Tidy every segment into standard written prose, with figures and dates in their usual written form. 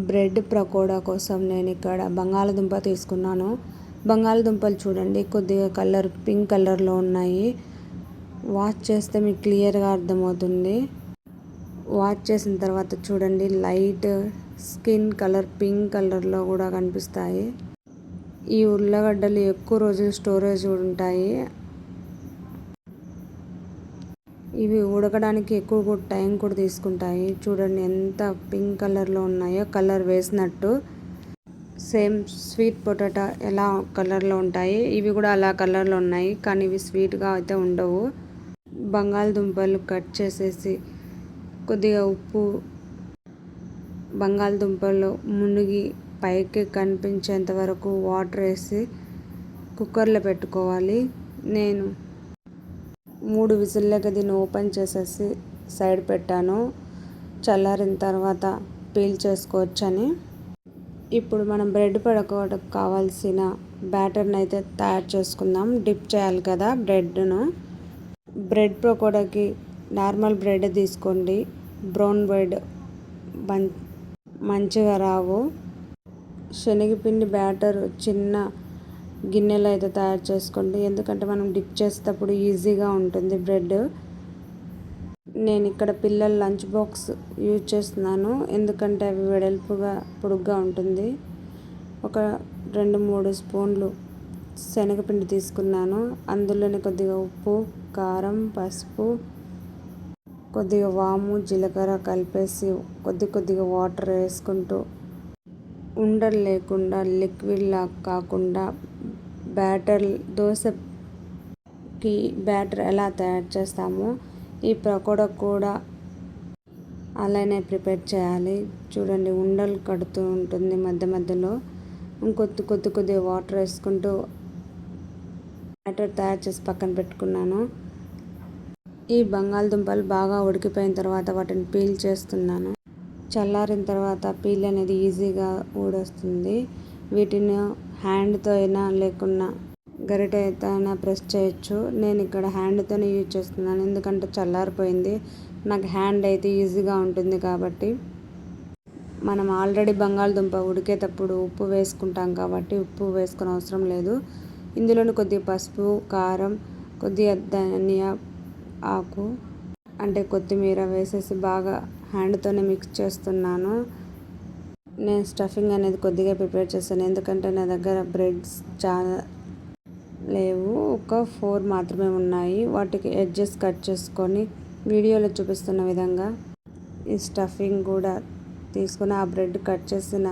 Bread pakoda కోసం నేను ఇక్కడ బంగాళదుంప తీసుకున్నాను. బంగాళదుంపలు చూడండి కొద్దిగా పింక్ కలర్లో ఉన్నాయి. వాష్ చేస్తే మీకు క్లియర్గా అర్థమవుతుంది. వాష్ చేసిన తర్వాత చూడండి లైట్ స్కిన్ కలర్ పింక్ కలర్లో కూడా కనిపిస్తాయి. ఈ ఉల్లగడ్డలు ఎక్కువ రోజులు స్టోరేజ్ ఉంటాయి. ఇవి ఉడకడానికి ఎక్కువ టైం కూడా తీసుకుంటాయి. చూడండి ఎంత పింక్ కలర్లో ఉన్నాయో, కలర్ వేసినట్టు. సేమ్ స్వీట్ పొటాటో ఎలా కలర్లో ఉంటాయి, ఇవి కూడా అలా కలర్లో ఉన్నాయి. కానీ ఇవి స్వీట్గా అయితే ఉండవు. బంగాళదుంపలు కట్ చేసేసి కొద్దిగా ఉప్పు, బంగాళదుంపలు మునిగి పైకి కనిపించేంత వరకు వాటర్ వేసి కుక్కర్లో పెట్టుకోవాలి. నేను 3 విజిల్లోకి దీన్ని ఓపెన్ చేసేసి సైడ్ పెట్టాను, చల్లారిన తర్వాత పీల్ చేసుకోవచ్చని. ఇప్పుడు మనం బ్రెడ్ పకోడాకు కావాల్సిన బ్యాటర్ని అయితే తయారు చేసుకుందాం. డిప్ చేయాలి కదా బ్రెడ్ను. బ్రెడ్ పకోడాకి నార్మల్ బ్రెడ్ తీసుకోండి. బ్రౌన్ బ్రెడ్ మంచిగా రావు. శనగపిండి బ్యాటర్ చిన్న గిన్నెలో అయితే తయారు చేసుకోండి, ఎందుకంటే మనం డిప్ చేసేటప్పుడు ఈజీగా ఉంటుంది బ్రెడ్. నేను ఇక్కడ పిల్లల లంచ్ బాక్స్ యూజ్ చేస్తున్నాను, ఎందుకంటే అవి వెడల్పుగా పొడుగ్గా ఉంటుంది. ఒక 2-3 స్పూన్లు శనగపిండి తీసుకున్నాను. అందులోనే కొద్దిగా ఉప్పు, కారం, పసుపు, కొద్దిగా వాము, జీలకర్ర కలిపేసి కొద్దిగా వాటర్ వేసుకుంటూ ఉండలు లేకుండా లిక్విడ్లా కాకుండా దోశకి బ్యాటర్ ఎలా తయారు చేస్తామో ఈ పకోడా కూడా అలానే ప్రిపేర్ చేయాలి. చూడండి ఉండలు కడుతూ ఉంటుంది మధ్య మధ్యలో. కొద్దిగా వాటర్ వేసుకుంటూ బ్యాటర్ తయారు చేసి పక్కన పెట్టుకున్నాను. ఈ బంగాళదుంపలు బాగా ఉడికిపోయిన తర్వాత వాటిని పీల్ చేస్తున్నాను. చల్లారిన తర్వాత పీల్ అనేది ఈజీగా ఊడొస్తుంది. వీటిని హ్యాండ్తో అయినా లేకున్నా గరిటెతో అయినా ప్రెస్ చేయొచ్చు. నేను ఇక్కడ హ్యాండ్తోనే యూజ్ చేస్తున్నాను, ఎందుకంటే చల్లారిపోయింది. నాకు హ్యాండ్ అయితే ఈజీగా ఉంటుంది కాబట్టి. మనం ఆల్రెడీ బంగాళదుంప ఉడికేటప్పుడు ఉప్పు వేసుకుంటాం కాబట్టి ఉప్పు వేసుకునే అవసరం లేదు. ఇందులోని కొద్దిగా పసుపు, కారం, కొద్దిగా ధనియా ఆకు అంటే కొత్తిమీర వేసేసి బాగా హ్యాండ్తోనే మిక్స్ చేస్తున్నాను. నేను స్టఫింగ్ అనేది కొద్దిగా ప్రిపేర్ చేస్తాను, ఎందుకంటే నా దగ్గర బ్రెడ్స్ చాలా లేవు, ఒక 4 మాత్రమే ఉన్నాయి. వాటికి ఎడ్జెస్ కట్ చేసుకొని వీడియోలో చూపిస్తున్న విధంగా ఈ స్టఫింగ్ కూడా తీసుకొని ఆ బ్రెడ్ కట్ చేసిన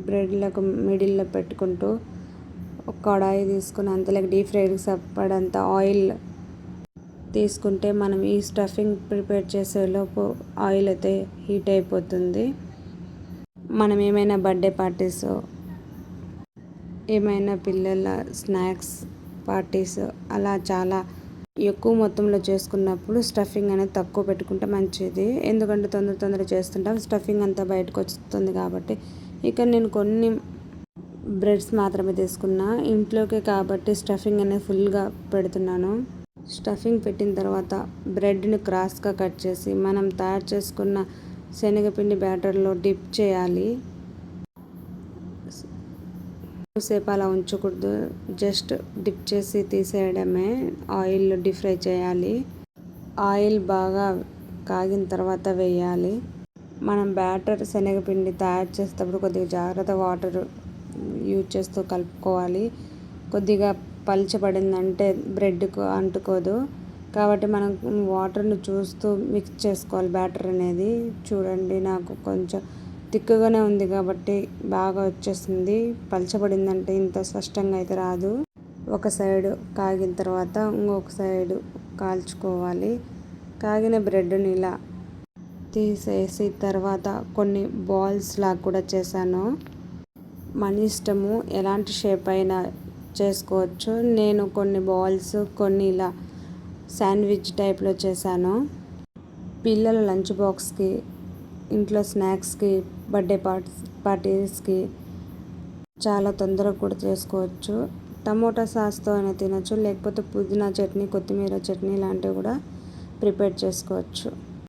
బ్రెడ్లకు మిడిల్లో పెట్టుకుంటూ ఒక కడాయి తీసుకుని అంతలోకి డీప్ ఫ్రైడ్కి సరిపడంత ఆయిల్ తీసుకుంటే మనం ఈ స్టఫింగ్ ప్రిపేర్ చేసేలోపు ఆయిల్ అయితే హీట్ అయిపోతుంది. మనం ఏమైనా బర్త్డే పార్టీస్, ఏమైనా పిల్లల స్నాక్స్ పార్టీస్ అలా చాలా ఎక్కువ మొత్తంలో చేసుకున్నప్పుడు స్టఫింగ్ అనేది తక్కువ పెట్టుకుంటే మంచిది, ఎందుకంటే తొందర చేస్తుంటాం, స్టఫింగ్ అంతా బయటకు వస్తుంది కాబట్టి. ఇక నేను కొన్ని బ్రెడ్స్ మాత్రమే తీసుకున్నా, ఇంట్లోకే కాబట్టి స్టఫింగ్ అనేది ఫుల్గా పెడుతున్నాను. స్టఫింగ్ పెట్టిన తర్వాత బ్రెడ్ని క్రాస్గా కట్ చేసి మనం తయారు చేసుకున్న శనగపిండి బ్యాటర్లో డిప్ చేయాలి. సేపు అలా ఉంచకూడదు, జస్ట్ డిప్ చేసి తీసేయడమే. ఆయిల్లో డీప్ ఫ్రై చేయాలి. ఆయిల్ బాగా కాగిన తర్వాత వేయాలి. మనం బ్యాటర్ శనగపిండి తయారు చేసేటప్పుడు కొద్దిగా జాగ్రత్త వాటర్ యూజ్ చేస్తూ కలుపుకోవాలి. కొద్దిగా పల్చబడిందంటే బ్రెడ్కు అంటుకోదు, కాబట్టి మనం వాటర్ని చూస్తూ మిక్స్ చేసుకోవాలి బ్యాటర్ అనేది. చూడండి నాకు కొంచెం తిక్కుగానే ఉంది కాబట్టి బాగా వచ్చేసింది, పల్చబడిందంటే ఇంత స్పష్టంగా అయితే రాదు. ఒక సైడు కాగిన తర్వాత ఇంకొక సైడు కాల్చుకోవాలి. కాగిన బ్రెడ్ని ఇలా తీసేసి తర్వాత కొన్ని బాల్స్ లాగా కూడా చేశాను. మన ఇష్టము, ఎలాంటి షేప్ అయినా చేసుకోవచ్చు. నేను కొన్ని బాల్స్, కొన్ని ఇలా శాండ్విచ్ టైప్లో చేశాను. పిల్లల లంచ్ బాక్స్కి, ఇంట్లో స్నాక్స్కి, బర్త్డే పార్టీస్కి చాలా తొందరగా కూడా చేసుకోవచ్చు. టమోటా సాస్తో అయినా తినచ్చు, లేకపోతే పుదీనా చట్నీ, కొత్తిమీర చట్నీ లాంటివి కూడా ప్రిపేర్ చేసుకోవచ్చు.